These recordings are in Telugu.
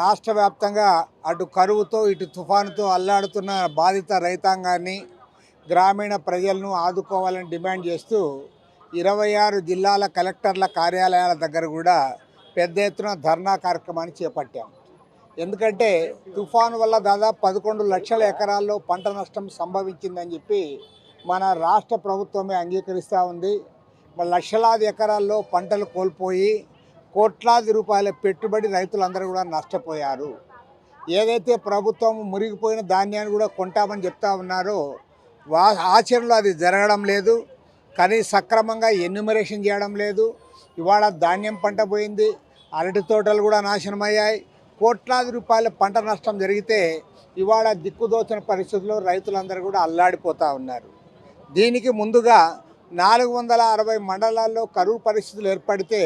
రాష్ట్ర వ్యాప్తంగా అటు కరువుతో ఇటు తుఫానుతో అల్లాడుతున్న బాధిత రైతాంగాన్ని గ్రామీణ ప్రజలను ఆదుకోవాలని డిమాండ్ చేస్తూ 26 జిల్లాల కలెక్టర్ల కార్యాలయాల దగ్గర కూడా పెద్ద ఎత్తున ధర్నా కార్యక్రమాన్ని చేపట్టాం. ఎందుకంటే తుఫాను వల్ల దాదాపు 11 లక్షల ఎకరాల్లో పంట నష్టం సంభవించిందని చెప్పి మన రాష్ట్ర ప్రభుత్వమే అంగీకరిస్తూ ఉంది. లక్షలాది ఎకరాల్లో పంటలు కోల్పోయి కోట్లాది రూపాయల పెట్టుబడి రైతులందరూ కూడా నష్టపోయారు. ఏదైతే ప్రభుత్వం మురిగిపోయిన ధాన్యాన్ని కూడా కొంటామని చెప్తా ఉన్నారో ఆచరణలో అది జరగడం లేదు. కానీ సక్రమంగా ఎన్యూమరేషన్ చేయడం లేదు. ఇవాళ ధాన్యం పంట పోయింది, అరటి తోటలు కూడా నాశనమయ్యాయి. కోట్లాది రూపాయల పంట నష్టం జరిగితే ఇవాళ దిక్కుదోచిన పరిస్థితుల్లో రైతులందరూ కూడా అల్లాడిపోతూ ఉన్నారు. దీనికి ముందుగా 460 మండలాల్లో కరువు పరిస్థితులు ఏర్పడితే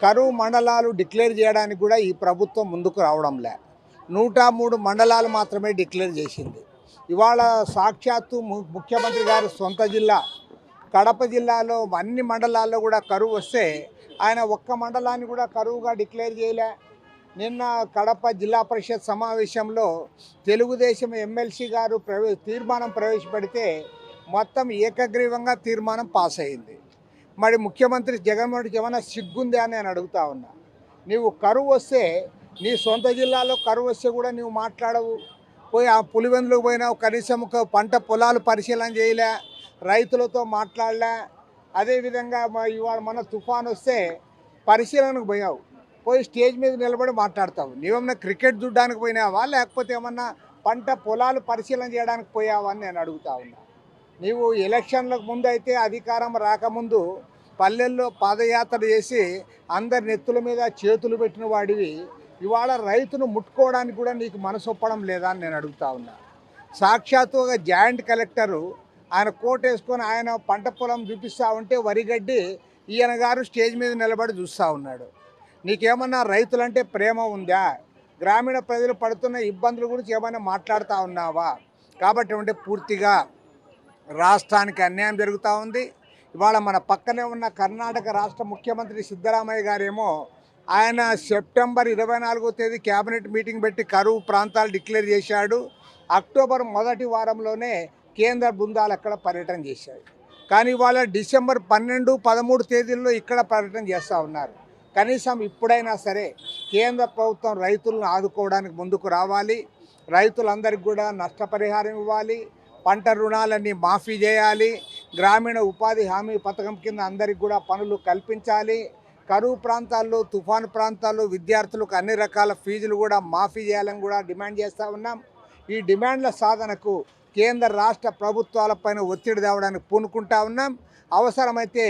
కరువు మండలాలు డిక్లేర్ చేయడానికి కూడా ఈ ప్రభుత్వం ముందుకు రావడంలే. 103 మండలాలు మాత్రమే డిక్లేర్ చేసింది. ఇవాళ సాక్షాత్తు ముఖ్యమంత్రి గారి సొంత జిల్లా కడప జిల్లాలో అన్ని మండలాల్లో కూడా కరువు వస్తే ఆయన ఒక్క మండలాన్ని కూడా కరువుగా డిక్లేర్ చేయలే. నిన్న కడప జిల్లా పరిషత్ సమావేశంలో తెలుగుదేశం ఎమ్మెల్సీ గారు తీర్మానం ప్రవేశపెడితే మొత్తం ఏకగ్రీవంగా తీర్మానం పాస్ అయింది. మరి ముఖ్యమంత్రి జగన్మోహన్ రెడ్డికి ఏమైనా సిగ్గుంది అని నేను అడుగుతా ఉన్నా. నీవు కరువు వస్తే నీ సొంత జిల్లాలో కరువు వస్తే కూడా నువ్వు మాట్లాడవు. పోయి ఆ పులివెందులకు పోయినావు, కనీసం ఒక పంట పొలాలు పరిశీలన చేయలే, రైతులతో మాట్లాడలే. అదేవిధంగా ఇవాళ మన తుఫాన్ వస్తే పరిశీలనకు పోయావు, పోయి స్టేజ్ మీద నిలబడి మాట్లాడతావు. నీవేమన్నా క్రికెట్ చూడడానికి పోయినావా, లేకపోతే ఏమన్నా పంట పొలాలు పరిశీలన చేయడానికి పోయావా అని నేను అడుగుతా ఉన్నా. నీవు ఎలక్షన్లకు ముందు అయితే అధికారం రాకముందు పల్లెల్లో పాదయాత్ర చేసి అందరి నెత్తుల మీద చేతులు పెట్టిన వాడివి. ఇవాళ రైతును ముట్టుకోవడానికి కూడా నీకు మనసు ఒప్పడం లేదా అని నేను అడుగుతా ఉన్నా. సాక్షాత్తు ఒక జాయింట్ కలెక్టరు ఆయన కోట్ వేసుకొని ఆయన పంట పొలం చూపిస్తూ ఉంటే వరిగడ్డి ఈయన గారు స్టేజ్ మీద నిలబడి చూస్తూ ఉన్నాడు. నీకేమన్నా రైతులంటే ప్రేమ ఉందా? గ్రామీణ ప్రజలు పడుతున్న ఇబ్బందుల గురించి ఏమైనా మాట్లాడుతూ ఉన్నావా? కాబట్టి అంటే పూర్తిగా రాష్ట్రానికి అన్యాయం జరుగుతూ ఉంది. ఇవాళ మన పక్కనే ఉన్న కర్ణాటక రాష్ట్ర ముఖ్యమంత్రి సిద్ధరామయ్య గారేమో ఆయన సెప్టెంబర్ 24వ తేదీ క్యాబినెట్ మీటింగ్ పెట్టి కరువు ప్రాంతాలు డిక్లేర్ చేశాడు. అక్టోబర్ మొదటి వారంలోనే కేంద్ర బృందాలు అక్కడ పర్యటన చేశాయి. కానీ ఇవాళ డిసెంబర్ 12, 13 తేదీల్లో ఇక్కడ పర్యటన చేస్తూ ఉన్నారు. కనీసం ఇప్పుడైనా సరే కేంద్ర ప్రభుత్వం రైతులను ఆదుకోవడానికి ముందుకు రావాలి. రైతులందరికీ కూడా నష్టపరిహారం ఇవ్వాలి. పంట రుణాలన్నీ మాఫీ చేయాలి. గ్రామీణ ఉపాధి హామీ పథకం కింద అందరికి కూడా పనులు కల్పించాలి. కరువు ప్రాంతాల్లో, తుఫాను ప్రాంతాల్లో విద్యార్థులకు అన్ని రకాల ఫీజులు కూడా మాఫీ చేయాలని కూడా డిమాండ్ చేస్తూ ఉన్నాం. ఈ డిమాండ్ల సాధనకు కేంద్ర రాష్ట్ర ప్రభుత్వాలపైన ఒత్తిడి తేవడానికి పూనుకుంటా ఉన్నాం. అవసరమైతే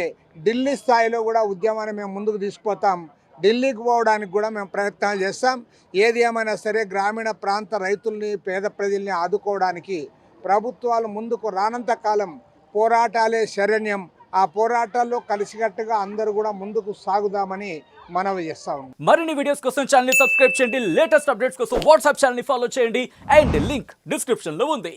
ఢిల్లీ స్థాయిలో కూడా ఉద్యమాన్ని మేము ముందుకు తీసుకుపోతాం. ఢిల్లీకి పోవడానికి కూడా మేము ప్రయత్నాలు చేస్తాం. ఏది ఏమైనా సరే గ్రామీణ ప్రాంత రైతుల్ని, పేద ప్రజల్ని ఆదుకోవడానికి ప్రభుత్వాలు ముందుకు రానంత కాలం పోరాటాలే శరణ్యం. ఆ పోరాటాల్లో కలిసికట్టుగా అందరూ కూడా ముందుకు సాగుదామని మనవి చేస్తా ఉన్నాం. మరిన్ని వీడియోస్ కోసం ఛానల్ ని సబ్స్క్రైబ్ చేయండి. లేటెస్ట్ అప్డేట్స్ కోసం వాట్సాప్ ఛానల్ ని ఫాలో చేయండి. అండ్ లింక్ డిస్క్రిప్షన్ లో ఉంది.